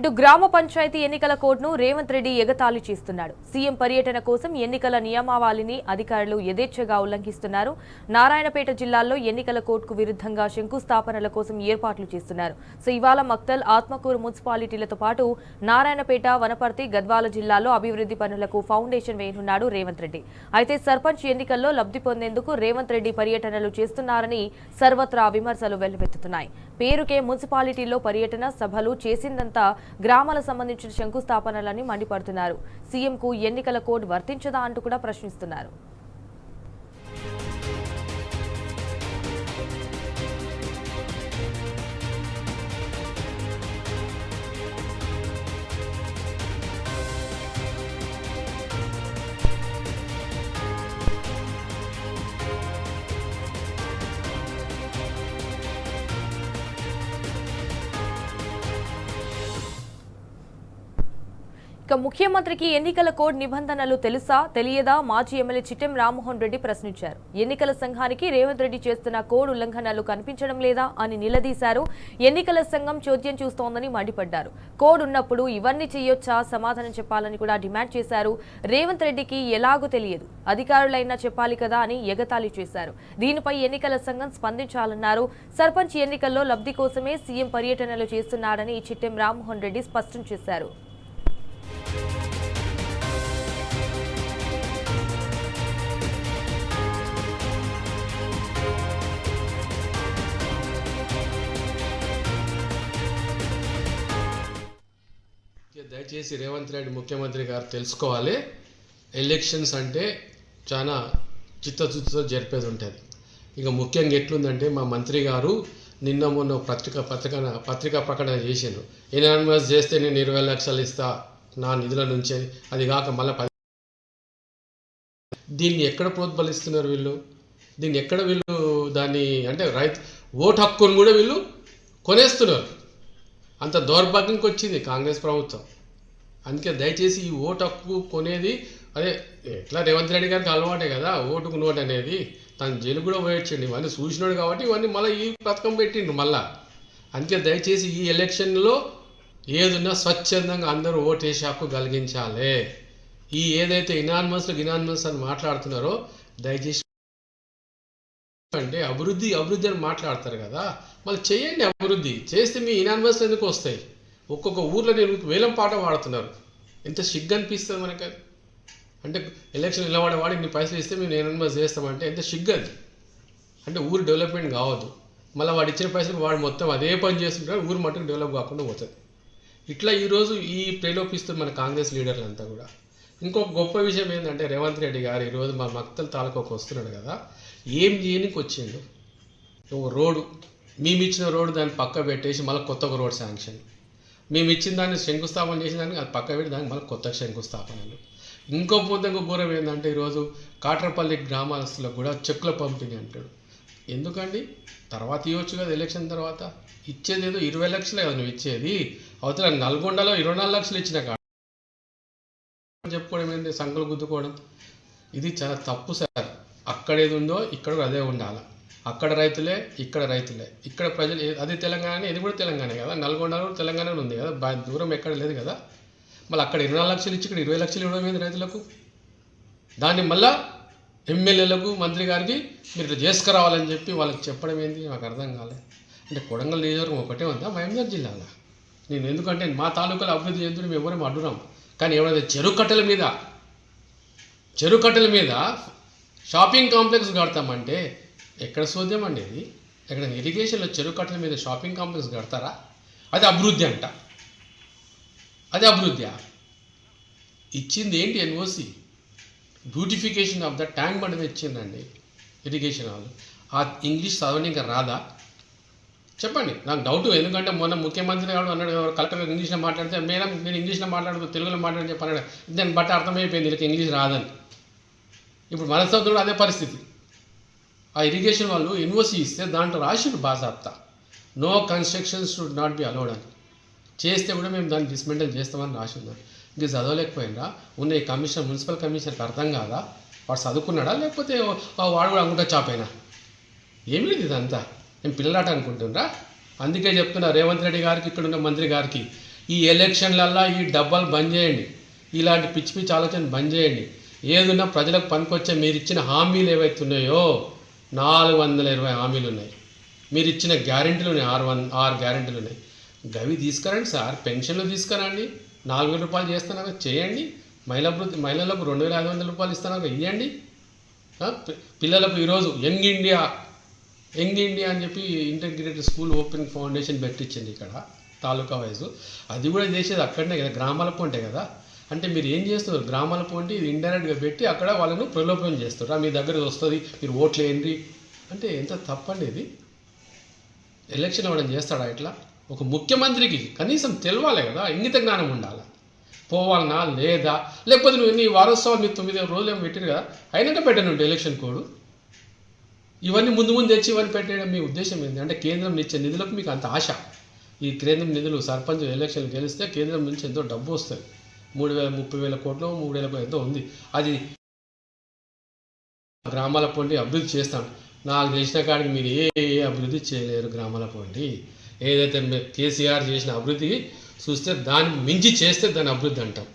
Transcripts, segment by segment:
ఇటు గ్రామ పంచాయతీ ఎన్నికల కోడ్ను రేవంత్ రెడ్డి ఎగతాళి చేస్తున్నాడు. సీఎం పర్యటన కోసం ఎన్నికల నియమావళిని అధికారులు యథేచ్ఛగా ఉల్లంఘిస్తున్నారు. నారాయణపేట జిల్లాలో ఎన్నికల కోడ్కు విరుద్ధంగా శంకుస్థాపనల కోసం ఏర్పాట్లు చేస్తున్నారు. సో ఇవాళ మక్తల్, ఆత్మకూరు మున్సిపాలిటీలతో పాటు నారాయణపేట, వనపర్తి, గద్వాల జిల్లాలో అభివృద్ధి పనులకు ఫౌండేషన్ వేయనున్నాడు రేవంత్ రెడ్డి. అయితే సర్పంచ్ ఎన్నికల్లో లబ్ధి పొందేందుకు రేవంత్ రెడ్డి పర్యటనలు చేస్తున్నారని సర్వత్రా విమర్శలు వెల్లువెత్తుతున్నాయి. పేరుకే మున్సిపాలిటీల్లో పర్యటన, సభలు చేసిందంతా గ్రామాలకు సంబంధించిన శంకుస్థాపనలని మండిపడుతున్నారు. సీఎంకు ఎన్నికల కోడ్ వర్తించదా అంటూ కూడా ప్రశ్నిస్తున్నారు. ఇక ముఖ్యమంత్రికి ఎన్నికల కోడ్ నిబంధనలు తెలుసా తెలియదా మాజీ ఎమ్మెల్యే చిట్టెం రామ్మోహన్ రెడ్డి ప్రశ్నించారు. ఎన్నికల సంఘానికి రేవంత్ రెడ్డి చేస్తున్న కోడ్ ఉల్లంఘనలు కనిపించడం లేదా అని నిలదీశారు. ఎన్నికల సంఘం చోద్యం చూస్తోందని మండిపడ్డారు. కోడ్ ఉన్నప్పుడు ఇవన్నీ చేయొచ్చా, సమాధానం చెప్పాలని కూడా డిమాండ్ చేశారు. రేవంత్ రెడ్డికి ఎలాగూ తెలియదు, అధికారులైనా చెప్పాలి కదా అని ఎగతాళి చేశారు. దీనిపై ఎన్నికల సంఘం స్పందించాలన్నారు. సర్పంచ్ ఎన్నికల్లో లబ్ధి కోసమే సీఎం పర్యటనలు చేస్తున్నారని చిట్టెం రామ్మోహన్ రెడ్డి స్పష్టం చేశారు. దయచేసి రేవంత్ రెడ్డి ముఖ్యమంత్రి గారు తెలుసుకోవాలి, ఎలక్షన్స్ అంటే చాలా చిత్తశుద్ధితో జరిపేది ఉంటుంది. ఇక ముఖ్యంగా ఎట్లుందంటే మా మంత్రి గారు నిన్న మొన్న పత్రికా ప్రకటన చేసిండ్రు. ఎనానిమస్ చేస్తే నేను 20 లక్షలు ఇస్తా నా నిధుల నుంచే, అది కాక మళ్ళీ దీన్ని ఎక్కడ ప్రోత్బలిస్తున్నారు వీళ్ళు? దీన్ని ఎక్కడ వీళ్ళు దాన్ని అంటే ఓటు హక్కును కూడా వీళ్ళు కొనేస్తున్నారు. అంత దౌర్భాగ్యంకి వచ్చింది కాంగ్రెస్ ప్రభుత్వం. అందుకే దయచేసి ఈ ఓటు హక్కు కొనేది అదే ఎట్లా రేవంత్ రెడ్డి గారికి అలవాటే కదా ఓటుకు నోటు అనేది. తను జైలు కూడా పోయొచ్చండి, ఇవన్నీ చూసినాడు కాబట్టి ఇవన్నీ మళ్ళీ ఈ పథకం పెట్టిండ్రు మళ్ళా. అందుకే దయచేసి ఈ ఎలక్షన్లో ఏదున్నా స్వచ్ఛందంగా అందరూ ఓటేసే హక్కు కలిగించాలి. ఈ ఏదైతే ఇనానిమస్ అని మాట్లాడుతున్నారో దయచేసి అంటే అభివృద్ధి అని మాట్లాడతారు కదా, మళ్ళీ చేయండి. అభివృద్ధి చేస్తే మీ ఇనానిమస్ ఎందుకు వస్తాయి? ఒక్కొక్క ఊర్లో నేను వేలం పాట వాడుతున్నారు. ఎంత సిగ్గు అనిపిస్తుంది మనకి. అంటే ఎలక్షన్ నిలబడేవాడు ఇన్ని పైసలు ఇస్తే మేము ఇనానిమస్ చేస్తామంటే ఎంత సిగ్గు అది. అంటే ఊరు డెవలప్మెంట్ కావద్దు, మళ్ళీ వాడు ఇచ్చిన పైసలు వాడు మొత్తం అదే పని చేస్తుంటారు, ఊరు మట్టుకు డెవలప్ కాకుండా పోతుంది. ఇట్లా ఈరోజు ఈ ప్రేలోపిస్తుంది మన కాంగ్రెస్ లీడర్లంతా కూడా. ఇంకొక గొప్ప విషయం ఏంటంటే రేవంత్ రెడ్డి గారు ఈరోజు మా మక్తల్ తాలూకాకు వస్తున్నాడు కదా, ఏం చేయనికి వచ్చిండు? ఒక రోడ్డు మేము ఇచ్చిన రోడ్డు దాన్ని పక్క పెట్టేసి మళ్ళీ కొత్త ఒక రోడ్ శాంక్షన్, మేము ఇచ్చిన దాన్ని శంకుస్థాపన చేసిన దాన్ని అది పక్క పెట్టి దానికి మళ్ళీ కొత్త శంకుస్థాపనలు. ఇంకో ఘోరం ఏంటంటే ఈరోజు కాట్రపల్లి గ్రామస్తులకు కూడా చెక్కుల పంపిణీ అంటాడు. ఎందుకండి? తర్వాత ఇవ్వచ్చు కదా, ఎలక్షన్ తర్వాత ఇచ్చేది ఏదో 20 లక్షలే కదా నువ్వు ఇచ్చేది. అవతల నల్గొండలో 24 లక్షలు ఇచ్చిన కాడ చెప్పుకోవడం ఏంటి, సంకలు గుద్దుకోవడం. ఇది చాలా తప్పు సార్. అక్కడ ఏది ఉందో ఇక్కడ అదే ఉండాలి. అక్కడ రైతులే ఇక్కడ రైతులే, ఇక్కడ ప్రజలు. అది తెలంగాణ, ఇది కూడా తెలంగాణ కదా, నల్గొండలో తెలంగాణ ఉంది కదా, దూరం ఎక్కడ లేదు కదా. మళ్ళీ అక్కడ 24 లక్షలు ఇచ్చి ఇక్కడ 20 లక్షలు ఇవ్వడం ఏంది రైతులకు? దాన్ని మళ్ళా ఎమ్మెల్యేలకు, మంత్రి గారికి మీరు ఇట్లా చేసుకురావాలని చెప్పి వాళ్ళకి చెప్పడం ఏంది నాకు అర్థం కాలేదు. అంటే కొడంగల్ నియోజకవర్గం ఒకటే ఉందా మహబూబ్నగర్ జిల్లాలో? నేను ఎందుకంటే మా తాలూకాలో అభివృద్ధి చెందుతూ మేము ఎవరేమో అడ్డురాం. కానీ ఎవరైతే చెరువు కట్టెల మీద షాపింగ్ కాంప్లెక్స్ కడతామంటే ఎక్కడ సోద్యం అండి ఇది? ఎక్కడ ఇరిగేషన్లో చెరువు కట్టెల మీద షాపింగ్ కాంప్లెక్స్ కడతారా? అది అభివృద్ధి అంట. అది అభివృద్ధి ఇచ్చింది ఏంటి? NOC beautification of the Tank Bund ఇచ్చిందండి ఇరిగేషన్ వాళ్ళు. ఆ ఇంగ్లీష్ చదవని ఇంకా రాదా చెప్పండి? నాకు డౌట్. ఎందుకంటే మొన్న ముఖ్యమంత్రి గారు అన్నాడు, కలెక్టర్ ఇంగ్లీష్లో మాట్లాడితే మేడం నేను ఇంగ్లీష్లో మాట్లాడుతూ తెలుగులో మాట్లాడని చెప్పి అన్నాడు. దాన్ని బట్టి అర్థమైపోయింది వీళ్ళకి ఇంగ్లీష్ రాదని. ఇప్పుడు మనస్తత్వంలో అదే పరిస్థితి. ఆ ఇరిగేషన్ వాళ్ళు ఎన్ఓసి ఇస్తే దాంట్లో రాసిండు బాజాప్తా, no constructions should not be allowed అని. చేస్తే కూడా మేము దాన్ని డిస్మెంటల్ చేస్తామని రాసిందాం. ఇంకా చదవలేకపోయినా ఉన్న ఈ కమిషనర్, మున్సిపల్ కమిషనర్కి అర్థం కాదా? వాడు చదువుకున్నాడా లేకపోతే వాడు కూడా అనుకుంటా చాపైనా? ఏమి లేదు ఇదంతా. నేను పిల్లలాట అనుకుంటుండ్రా? అందుకే చెప్తున్నా రేవంత్ రెడ్డి గారికి, ఇక్కడ ఉన్న మంత్రి గారికి, ఈ ఎలక్షన్లల్లో ఈ డబ్బాలు బంద్ చేయండి, ఇలాంటి పిచ్చి పిచ్చి ఆలోచన బంద్ చేయండి. ఏదున్నా ప్రజలకు పనికొచ్చే మీరు ఇచ్చిన హామీలు ఏవైతే ఉన్నాయో 420 హామీలు ఉన్నాయి, మీరు ఇచ్చిన గ్యారెంటీలు ఉన్నాయి, 6 గ్యారెంటీలు ఉన్నాయి. గవి తీసుకురండి సార్, పెన్షన్లు తీసుకురండి, 4,000 రూపాయలు చేస్తున్నారు చేయండి, మహిళలకు 2,500 రూపాయలు ఇస్తున్నారు ఇవ్వండి. పిల్లలకు ఈరోజు యంగ్ ఇండియా అని చెప్పి ఇంటిగ్రేటెడ్ స్కూల్ ఓపెన్ ఫౌండేషన్ పెట్టించింది ఇక్కడ తాలూకా వైజు. అది కూడా చేసేది అక్కడనే కదా, గ్రామాల పొంటే కదా. అంటే మీరు ఏం చేస్తున్నారు, గ్రామాల పొంటి ఇది ఇండైరెక్ట్గా పెట్టి అక్కడ వాళ్ళను ప్రలోభం చేస్తారు. మీ దగ్గర వస్తుంది, మీరు ఓట్లు వేయండి అంటే ఎంత తప్పండి ఇది. ఎలక్షన్ అవ్వడం చేస్తాడా ఇట్లా? ఒక ముఖ్యమంత్రికి కనీసం తెలవాలి కదా, ఇంగిత జ్ఞానం ఉండాలి. పోవాలనా లేదా, లేకపోతే నువ్వు ఎన్ని వారోత్సవాలు మీరు 9 రోజులు ఏమో పెట్టారు కదా, అయినాక పెట్టండి ఎలక్షన్ కోడ్. ఇవన్నీ ముందు తెచ్చి ఇవన్నీ పెట్టేయడం మీ ఉద్దేశం ఏంటి? అంటే కేంద్రం ఇచ్చే నిధులకు మీకు అంత ఆశ. ఈ కేంద్రం నిధులు సర్పంచ్ ఎలక్షన్లు గెలిస్తే కేంద్రం నుంచి ఎంతో డబ్బు వస్తుంది, 30,000 కోట్లు 3,000 ఎంతో ఉంది. అది గ్రామాల పొంటి అభివృద్ధి చేస్తాను. నాకు తెలిసిన కాడికి మీరు ఏ అభివృద్ధి చేయలేరు గ్రామాల పొంటి. ఏదైతే కేసీఆర్ చేసిన అభివృద్ధి చూస్తే దాన్ని మించి చేస్తే దాని అభివృద్ధి అంటాం.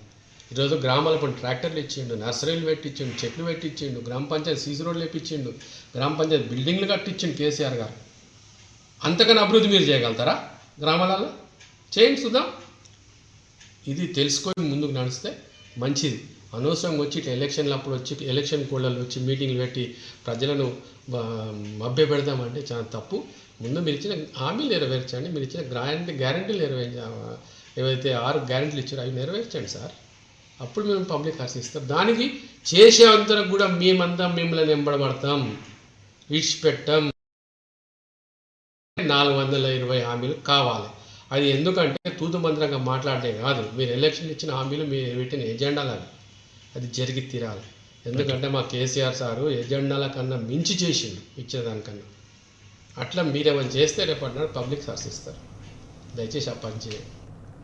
ఈరోజు గ్రామాల పొంటి ట్రాక్టర్లు ఇచ్చిండు, నర్సరీలు పెట్టించిండు, చెట్లు పెట్టించిండు, గ్రామ పంచాయతీ సీసీ రోడ్లు వేపించిండు, గ్రామ పంచాయతీ బిల్డింగ్లు కట్టించిండు కేసీఆర్ గారు. అంతకన్నా అభివృద్ధి మీరు చేయగలుగుతారా గ్రామాలలో? చేయండి చూద్దాం. ఇది తెలుసుకొని ముందుకు నడిస్తే మంచిది. అనవసరంగా వచ్చి ఇట్లా ఎలక్షన్లు అప్పుడు వచ్చి ఎలక్షన్ కోళ్ళల్లో వచ్చి మీటింగ్లు పెట్టి ప్రజలను మభ్య పెడదామంటే చాలా తప్పు. ముందు మీరు ఇచ్చిన హామీలు నెరవేర్చండి, మీరు ఇచ్చిన గ్యారంటీలు ఏవైతే 6 గ్యారంటీలు ఇచ్చారో అవి నెరవేర్చండి సార్. అప్పుడు మేము పబ్లిక్ హర్షిస్తాం. దానికి చేసే అంతరం కూడా మేమంతా మిమ్మల్ని వెంబడబడతాం, విడిచిపెట్టాం. 420 హామీలు కావాలి. అది ఎందుకంటే తూతు మంత్రంగా మాట్లాడే కాదు, మీరు ఎలక్షన్ ఇచ్చిన హామీలు మీరు పెట్టిన ఎజెండాలు అది జరిగి తీరాలి. ఎందుకంటే మా కేసీఆర్ సారు ఎజెండాల కన్నా మించి చేసిండు ఇచ్చిన దానికన్నా. అట్లా మీరేమైనా చేస్తే రేపటి నాడు పబ్లిక్ హర్షిస్తారు. దయచేసి ఆ పని చేయండి.